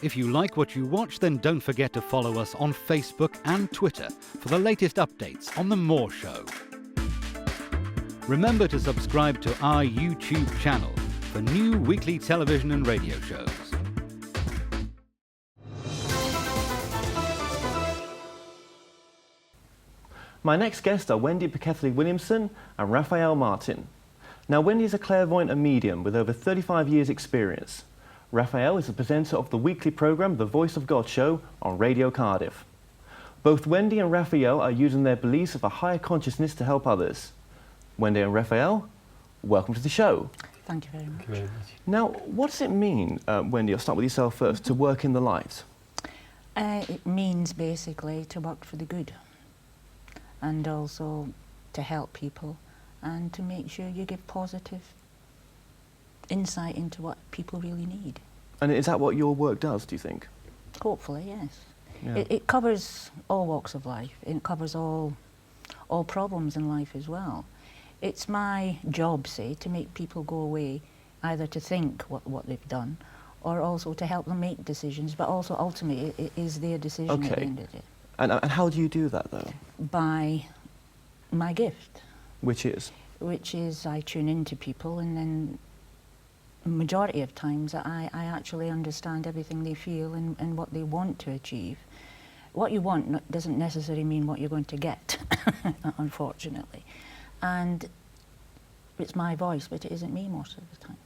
If you like what you watch, then don't forget to follow us on Facebook and Twitter for the latest updates on The More Show. Remember to subscribe to our YouTube channel for new weekly television and radio shows. My next guests are Wendy Williamson and Raphael Martin. Now, Wendy is a clairvoyant and medium with over 35 years' experience. Raphael is the presenter of the weekly programme The Voice of God Show on Radio Cardiff. Both Wendy and Raphael are using their beliefs of a higher consciousness to help others. Wendy and Raphael, welcome to the show. Thank you very much. Thank you very much. Now, what does it mean, Wendy, I'll start with yourself first, to work in the light? It means basically to work for the good, and also to help people and to make sure you give positive insight into what people really need. And is that what your work does, do you think? Hopefully, yes. Yeah. It covers all walks of life. It covers all problems in life as well. It's my job, say, to make people go away either to think what they've done or also to help them make decisions, but also ultimately it is their decision at the end of it. And how do you do that, though? By my gift. Which is? Which is I tune into people, and then majority of times I actually understand everything they feel and what they want to achieve. What you want doesn't necessarily mean what you're going to get, unfortunately. And it's my voice, but it isn't me most of the time.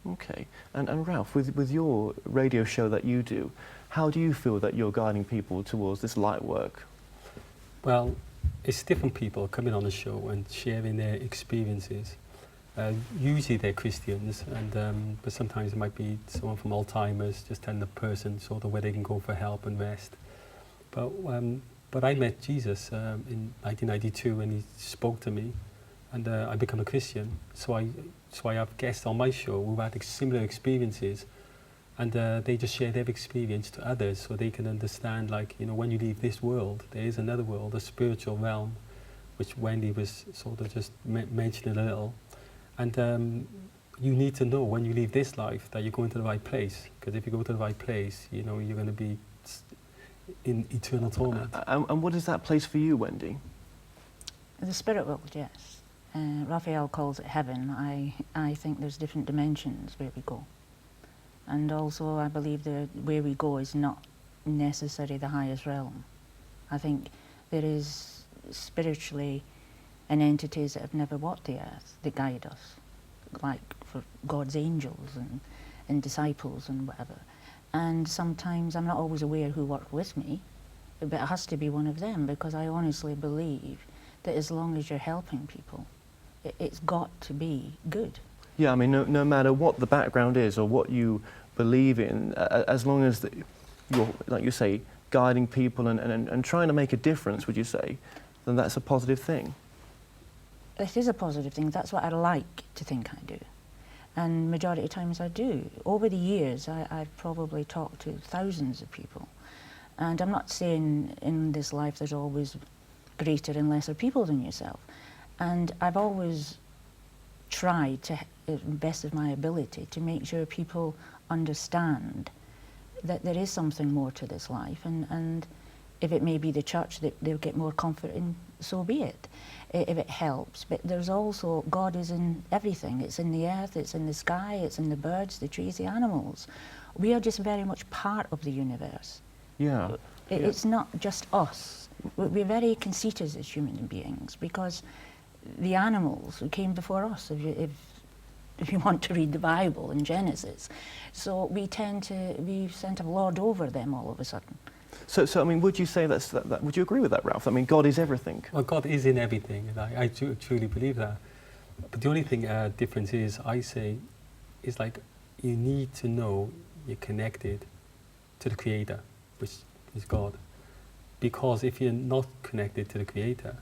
Okay. And Ralph, with your radio show that you do, how do you feel that you're guiding people towards this light work? Well, it's different people coming on the show and sharing their experiences. Usually they're Christians, and but sometimes it might be someone from Alzheimer's, just telling the person sort of where they can go for help and rest. But I met Jesus in 1992 when he spoke to me, and I became a Christian. So I have guests on my show who had similar experiences, and they just share their experience to others so they can understand, like, you know, when you leave this world, there is another world, a spiritual realm, which Wendy was sort of just mentioning a little. And you need to know when you leave this life that you're going to the right place, because if you go to the right place, you know, you're going to be in eternal torment. And what is that place for you, Wendy? The spirit world, yes. Raphael calls it heaven. I think there's different dimensions where we go. And also I believe that where we go is not necessarily the highest realm. I think there is spiritually and entities that have never walked the earth that guide us, like for God's angels and disciples and whatever. And sometimes I'm not always aware who work with me, but it has to be one of them, because I honestly believe that as long as you're helping people, it's got to be good. Yeah, I mean, no matter what the background is or what you believe in, as long as you're, like you say, guiding people and trying to make a difference, would you say, then that's a positive thing? It is a positive thing. That's what I like to think I do. And majority of times I do. Over the years, I've probably talked to thousands of people. And I'm not saying in this life there's always greater and lesser people than yourself. And I've always tried to, the best of my ability, to make sure people understand that there is something more to this life. And if it may be the church that they'll get more comfort in, so be it, if it helps. But there's also, God is in everything. It's in the earth, it's in the sky, it's in the birds, the trees, the animals. We are just very much part of the universe. Yeah. It's not just us. We're very conceited as human beings, because the animals who came before us, if you want to read the Bible in Genesis, so we tend to lord over them all of a sudden. So I mean, would you say that would you agree with that, Ralph? I mean, God is everything. Well, God is in everything, and I truly believe that. But the only thing difference is, I say, is like, you need to know you're connected to the Creator, which is God. Because if you're not connected to the Creator,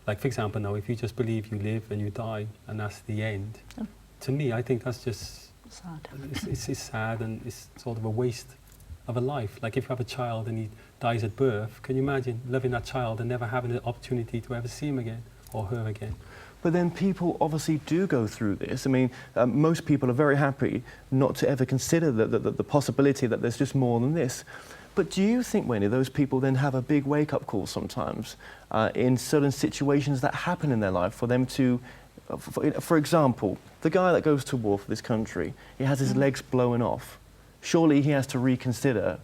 like for example now, if you just believe you live and you die and that's the end, to me I think that's just sad. It's sad, and it's sort of a waste of a life. Like if you have a child and he dies at birth, can you imagine loving that child and never having the opportunity to ever see him again or her again? But then people obviously do go through this. I mean, most people are very happy not to ever consider the possibility that there's just more than this. But do you think, Wendy, those people then have a big wake-up call sometimes in certain situations that happen in their life for them to, for example, the guy that goes to war for this country, he has his legs blown off. Surely he has to reconsider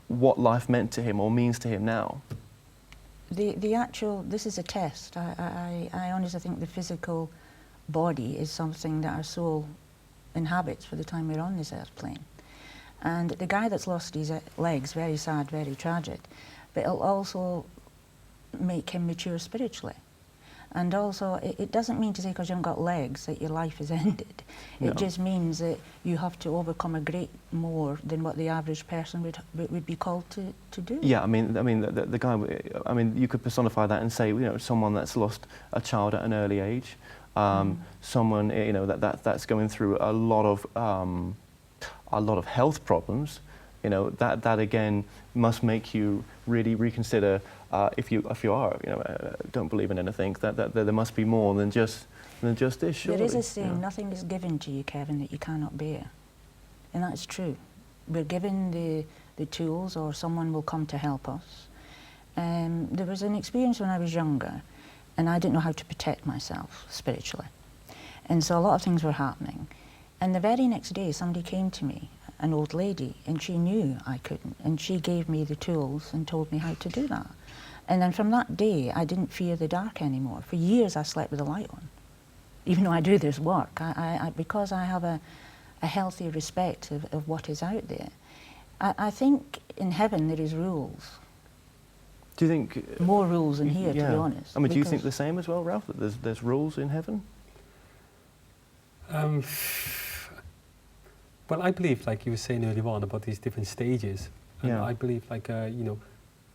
what life meant to him or means to him now. This is a test. I honestly think the physical body is something that our soul inhabits for the time we're on this earth plane. And the guy that's lost his legs, very sad, very tragic, but it'll also make him mature spiritually. And also, it doesn't mean to say because you haven't got legs that your life is ended. No. It just means that you have to overcome a great more than what the average person would be called to do. Yeah, I mean, the guy. I mean, you could personify that and say, you know, someone that's lost a child at an early age, someone, you know, that's going through a lot of health problems. You know, that again must make you really reconsider if you are, you know, don't believe in anything, that there must be more than just this. Surely. There is a saying, nothing is given to you, Kevin, that you cannot bear. And that's true. We're given the tools, or someone will come to help us. There was an experience when I was younger, and I didn't know how to protect myself spiritually. And so a lot of things were happening. And the very next day, somebody came to me, an old lady, and she knew I couldn't, and she gave me the tools and told me how to do that. And then from that day, I didn't fear the dark anymore. For years, I slept with the light on. Even though I do this work, because I have a healthy respect of what is out there. I think in heaven there is rules. Do you think... More rules than here, yeah. to be honest. I mean, do you think the same as well, Ralph, that there's rules in heaven? Well, I believe, like you were saying earlier on, about these different stages. And Yeah. I believe, like, you know,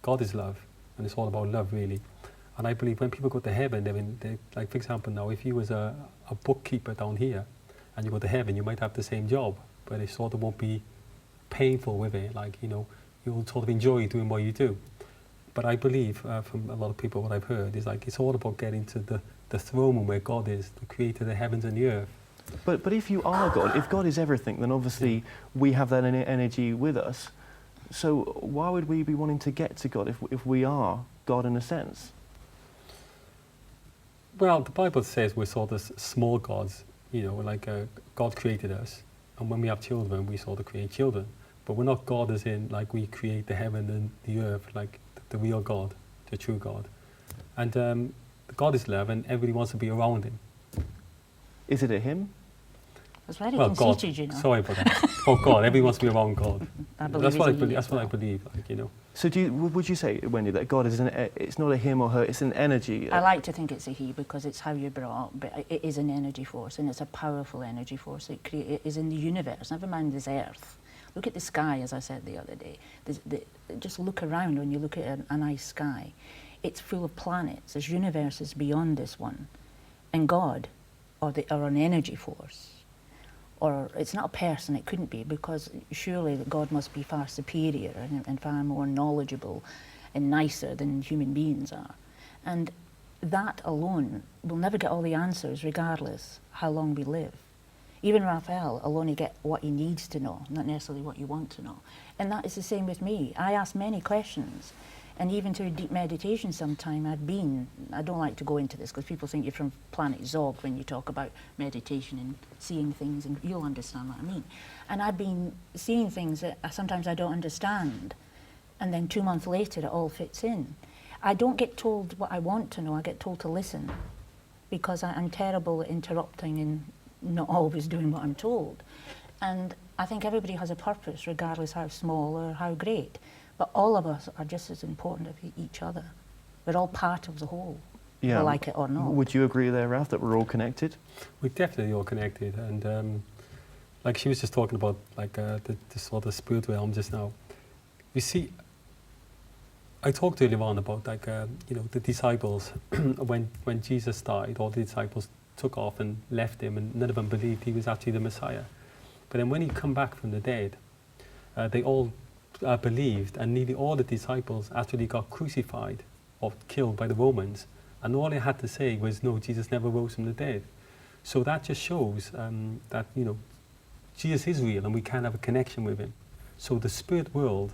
God is love, and it's all about love, really. And I believe when people go to heaven, I mean, like, for example, now, if you was a bookkeeper down here, and you go to heaven, you might have the same job, but it sort of won't be painful with it. Like, you know, you'll sort of enjoy doing what you do. But I believe, from a lot of people, what I've heard is like, it's all about getting to the throne room where God is, the creator of the heavens and the earth. But if you are God, if God is everything, then obviously we have that energy with us. So why would we be wanting to get to God if we are God in a sense? Well, the Bible says we're sort of small gods, you know, like God created us, and when we have children, we sort of create children. But we're not God as in, like, we create the heaven and the earth, like the real God, the true God. And God is love, and everybody wants to be around him. Is it a him? It's very Well, God, conceited, you know. sorry about that. Oh, God, everyone wants to be around God. I believe That's what I he's a he believe. as That's what I well. believe. Like, you know. So would you say, Wendy, that God is it's not a him or her, it's an energy? I like to think it's a he because it's how you're brought up, but it is an energy force, and it's a powerful energy force. It is in the universe, never mind this earth. Look at the sky, as I said the other day. Just look around when you look at a nice sky. It's full of planets. There's universes beyond this one. And God, or an energy force, or it's not a person, it couldn't be, because surely God must be far superior and far more knowledgeable and nicer than human beings are. And that alone will never get all the answers, regardless how long we live. Even Rafael will only get what he needs to know, not necessarily what you want to know. And that is the same with me. I ask many questions, and even through deep meditation sometime I don't like to go into this because people think you're from Planet Zog when you talk about meditation and seeing things, and you'll understand what I mean. And I've been seeing things that sometimes I don't understand, and then 2 months later it all fits in. I don't get told what I want to know, I get told to listen, because I'm terrible at interrupting and not always doing what I'm told. And I think everybody has a purpose, regardless how small or how great. But all of us are just as important as each other. We're all part of the whole, Yeah. like it or not. Would you agree there, Ralph, that we're all connected? We're definitely all connected, and like she was just talking about, like the sort of spirit realm just now. You see, I talked earlier on about, like, you know, the disciples when Jesus died, all the disciples took off and left him, and none of them believed he was actually the Messiah. But then when he come back from the dead, they all believed, and nearly all the disciples actually got crucified or killed by the Romans And all I had to say was, no, Jesus never rose from the dead. So that just shows that, you know, Jesus is real and we can have a connection with him. So the spirit world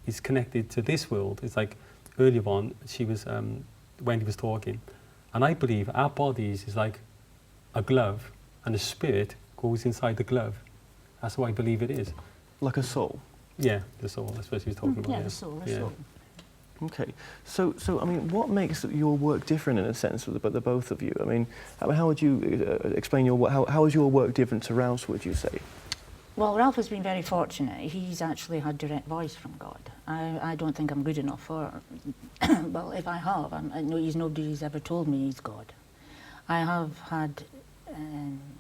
is connected to this world. It's like earlier on, Wendy was talking, and I believe our bodies is like a glove, and the spirit goes inside the glove. That's what I believe it is. Like a soul? Yeah, the soul, that's what she was talking about. Yeah, the soul, the soul. Okay, so I mean, what makes your work different in a sense with the both of you? I mean, how would you explain your work? How is your work different to Ralph's, would you say? Well, Ralph has been very fortunate. He's actually had direct voice from God. I don't think I'm good enough for, well, if I have, nobody's ever told me he's God. I have had,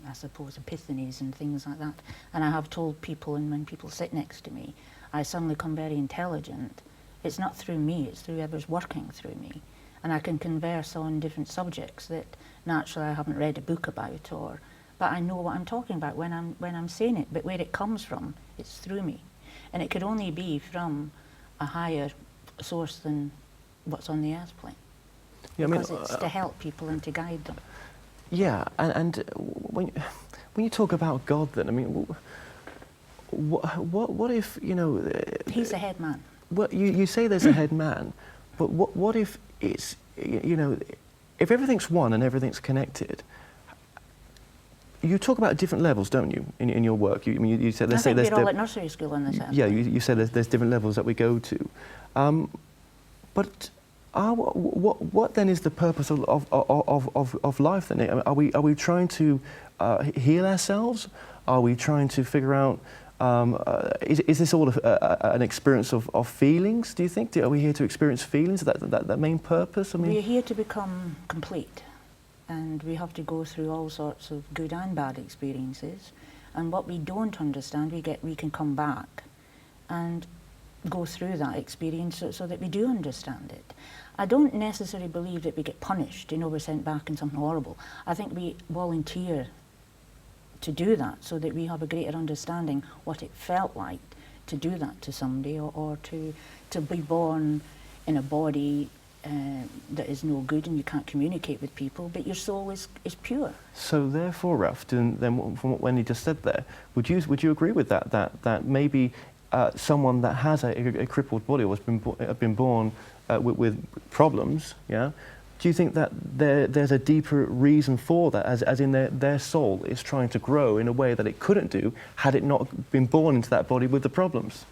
I suppose, epiphanies and things like that, and I have told people, and when people sit next to me, I suddenly become very intelligent. It's not through me, it's through whoever's working through me. And I can converse on different subjects that naturally I haven't read a book about, but I know what I'm talking about when I'm saying it. But where it comes from, it's through me. And it could only be from a higher source than what's on the earth plane. Yeah, because it's to help people and to guide them. Yeah, and when you talk about God then, I mean, what if, you know... He's the head man. Well, you say there's a head man, but what if it's, you know, if everything's one and everything's connected, you talk about different levels, don't you, in your work? You said I think we're all at nursery school in this. Yeah, you said there's different levels that we go to, but what then is the purpose of life then? Are we trying to heal ourselves? Are we trying to figure out? Is this all an experience of feelings, do you think? Are we here to experience feelings? Is that main purpose? I mean, we're here to become complete, and we have to go through all sorts of good and bad experiences, and what we don't understand, we can come back and go through that experience so that we do understand it. I don't necessarily believe that we get punished, we're sent back in something horrible. I think we volunteer to do that so that we have a greater understanding what it felt like to do that to somebody, or to be born in a body that is no good and you can't communicate with people, but your soul is pure. So therefore, Raph, then from what Wendy just said there, would you agree with that maybe someone that has a crippled body or has been born with problems, yeah? Do you think that there's a deeper reason for that, as in their soul is trying to grow in a way that it couldn't do had it not been born into that body with the problems?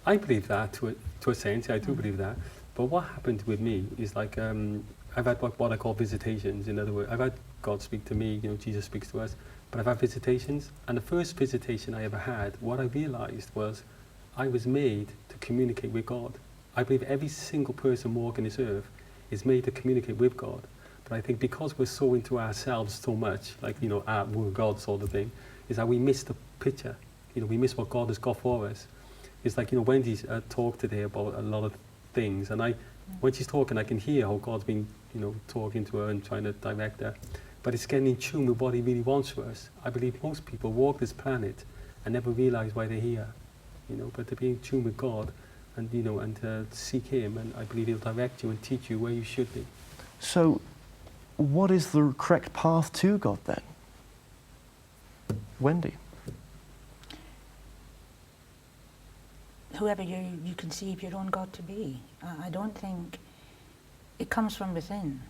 I believe that to a sense, I do believe that. But what happened with me is like, I've had what I call visitations. In other words, I've had God speak to me, Jesus speaks to us, but I've had visitations. And the first visitation I ever had, what I realized was I was made to communicate with God. I believe every single person walking this earth is made to communicate with God. But I think because we're so into ourselves so much, like, we're God sort of thing, is that we miss the picture. We miss what God has got for us. It's like, Wendy's talked today about a lot of things, and when she's talking, I can hear how God's been, talking to her and trying to direct her. But it's getting in tune with what he really wants for us. I believe most people walk this planet and never realize why they're here, but to be in tune with God, and and to seek him, and I believe he'll direct you and teach you where you should be. So what is the correct path to God then? Wendy? Whoever you conceive your own God to be. I don't think it comes from within.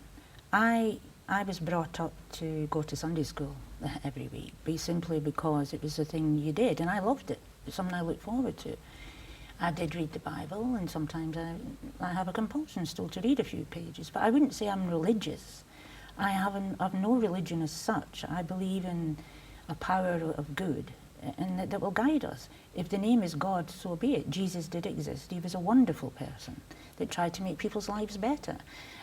I was brought up to go to Sunday school every week, simply because it was the thing you did, and I loved it. It's something I looked forward to. I did read the Bible, and sometimes I have a compulsion still to read a few pages, but I wouldn't say I'm religious. I have no religion as such. I believe in a power of good, and that will guide us. If the name is God, so be it. Jesus did exist. He was a wonderful person that tried to make people's lives better,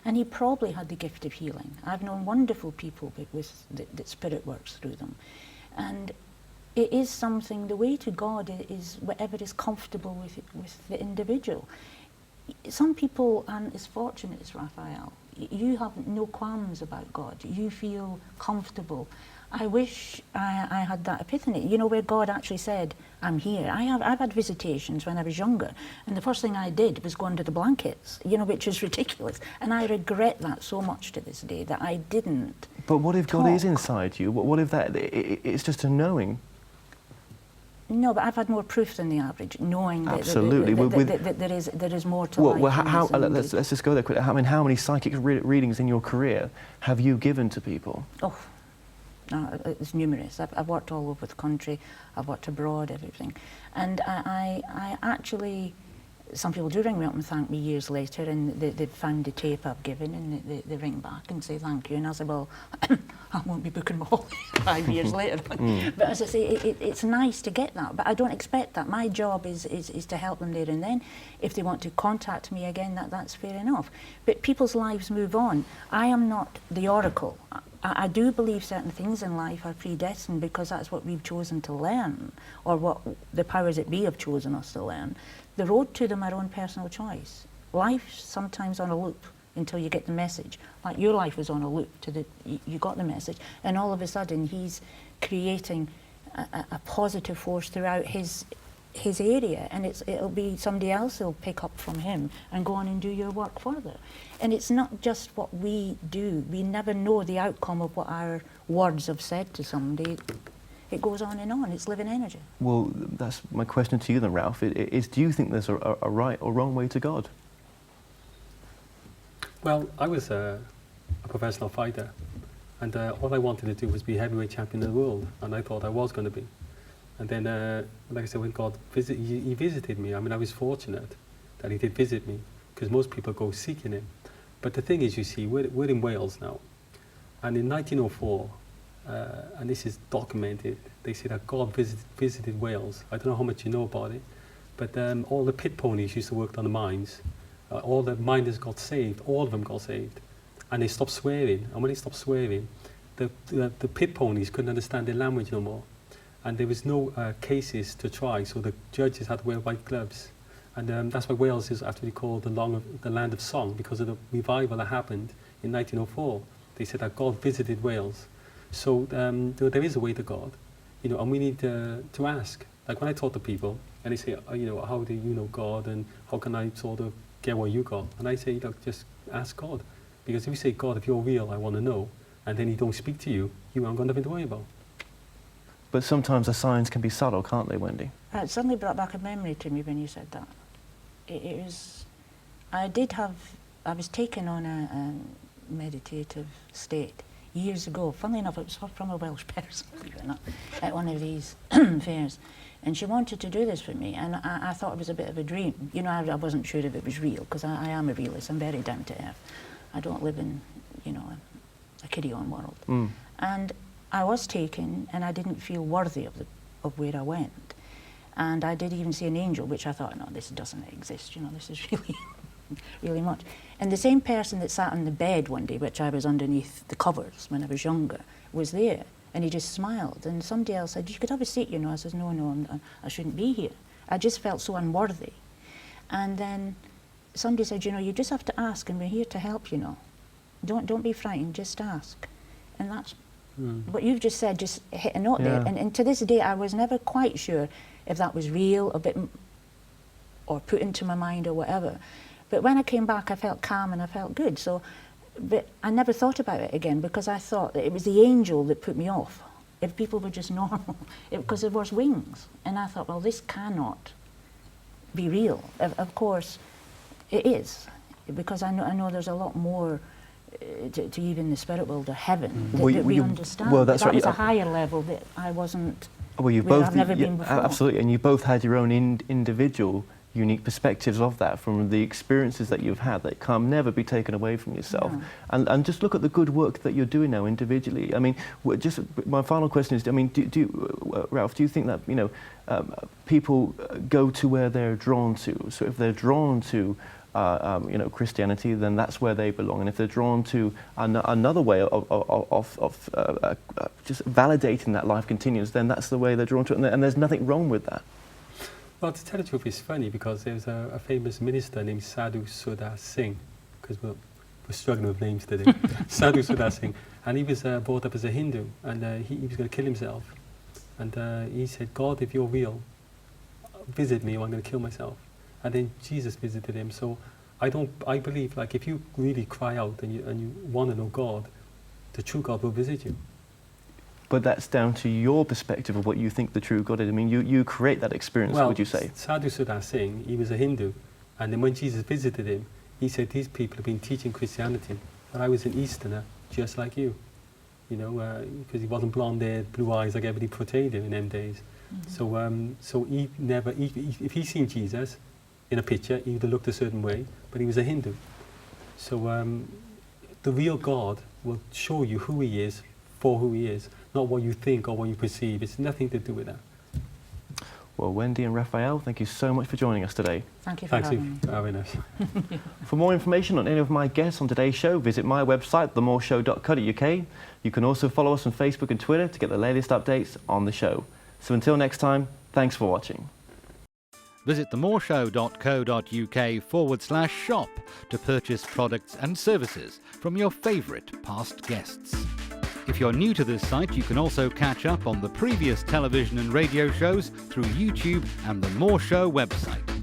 and he probably had the gift of healing. I've known wonderful people that spirit works through them, and it is something. The way to God is whatever is comfortable with the individual. Some people aren't as fortunate as Raphael. You have no qualms about God. You feel comfortable. I wish I had that epiphany, you know, where God actually said, I'm here. I've had visitations when I was younger, and the first thing I did was go under the blankets, you know, which is ridiculous. And I regret that so much to this day, that I didn't. But what if God talk. is inside you? What if that it's just a knowing? No, but I've had more proof than the average, knowing that, Absolutely. that there is more to life. Well, than how, this, let's just go there quickly. I mean, how many psychic readings in your career have you given to people? Oh, no, it's numerous. I've worked all over the country. I've worked abroad, everything. And I actually, some people do ring me up and thank me years later, and they've found the tape I've given, and they ring back and say thank you. And I say, well, I won't be booking them all 5 years later. But as I say, it's nice to get that, but I don't expect that. My job is to help them there and then. If they want to contact me again, that's fair enough. But people's lives move on. I am not the oracle. I do believe certain things in life are predestined because that's what we've chosen to learn, or what the powers that be have chosen us to learn. The road to them are our own personal choice. Life's sometimes on a loop until you get the message. Like your life was on a loop to you got the message, and all of a sudden he's creating a positive force throughout his area, and it'll be somebody else who'll pick up from him and go on and do your work further. And it's not just what we do. We never know the outcome of what our words have said to somebody. It goes on and on. It's living energy. Well, that's my question to you then, Ralph. Do you think there's a right or wrong way to God? Well, I was a professional fighter, and all I wanted to do was be heavyweight champion of the world, and I thought I was going to be. And then, like I said, when God he visited me, I mean, I was fortunate that he did visit me, because most people go seeking him. But the thing is, you see, we're in Wales now, and in 1904, and this is documented, they say that God visited Wales. I don't know how much you know about it, but all the pit ponies used to work on the mines. All the miners got saved, all of them got saved, and they stopped swearing. And when they stopped swearing, the pit ponies couldn't understand their language no more. And there was no cases to try, so the judges had to wear white gloves. And that's why Wales is actually called the land of song, because of the revival that happened in 1904. They said that God visited Wales. So there is a way to God, you know, and we need to ask. Like when I talk to people, and they say, oh, you know, how do you know God, and how can I sort of get what you got? And I say, look, just ask God. Because if you say, God, if you're real, I want to know, and then he don't speak to you, you haven't got nothing to worry about. But sometimes the signs can be subtle, can't they, Wendy? It suddenly brought back a memory to me when you said that. It was, I was taken on a meditative state years ago. Funnily enough, it was from a Welsh person, believe it or not, at one of these fairs. And she wanted to do this for me, and I thought it was a bit of a dream. You know, I wasn't sure if it was real, because I am a realist. I'm very down to earth. I don't live in, you know, a kiddie-on world. And I was taken, and I didn't feel worthy of where I went. And I did even see an angel, which I thought, no, this doesn't exist, you know, this is really, really much. And the same person that sat on the bed one day, which I was underneath the covers when I was younger, was there. And he just smiled. And somebody else said, you could have a seat, you know. I said, no, I shouldn't be here. I just felt so unworthy. And then somebody said, you know, you just have to ask, and we're here to help, you know. Don't be frightened, just ask. And that's what you've just said, just hit a note there. And to this day, I was never quite sure if that was real, or put into my mind or whatever. But when I came back, I felt calm and I felt good. So, but I never thought about it again, because I thought that it was the angel that put me off. If people were just normal, because there was wings. And I thought, well, this cannot be real. Of course, it is, because I know there's a lot more to even the spirit world or heaven that we understand. Well, that's that right. was a higher level that I wasn't. Well, I've never been before. Absolutely, and you both had your own individual, unique perspectives of that from the experiences that you've had that can never be taken away from yourself. No. And just look at the good work that you're doing now individually. I mean, just my final question is, I mean, Ralph, do you think that, you know, people go to where they're drawn to? So if they're drawn to you know, Christianity, then that's where they belong. And if they're drawn to another way of just validating that life continues, then that's the way they're drawn to it. And there's nothing wrong with that. Well, to tell the truth, it's funny, because there's a famous minister named Sadhu Sudha Singh, because We're struggling with names today. Sadhu Sudha Singh. And he was brought up as a Hindu, and he was going to kill himself. And he said, God, if you're real, visit me or I'm going to kill myself. And then Jesus visited him. So I believe, like, if you really cry out and you want to know God, the true God will visit you. But that's down to your perspective of what you think the true God is. I mean, you create that experience, Well, would you say? Sadhu Sudha Singh, he was a Hindu. And then when Jesus visited him, he said, these people have been teaching Christianity. But I was an Easterner, just like you. You know, because he wasn't blonde-haired, blue eyes like everybody portrayed him in them days. Mm-hmm. So he never, if he seen Jesus in a picture, he would have looked a certain way, but he was a Hindu. So the real God will show you who he is for who he is, not what you think or what you perceive. It's nothing to do with that. Well, Wendy and Raphael, thank you so much for joining us today. Thank you for having me. For having us. For more information on any of my guests on today's show, visit my website, themoreshow.co.uk. You can also follow us on Facebook and Twitter to get the latest updates on the show. So until next time, thanks for watching. Visit themoreshow.co.uk/shop to purchase products and services from your favourite past guests. If you're new to this site, you can also catch up on the previous television and radio shows through YouTube and the More Show website.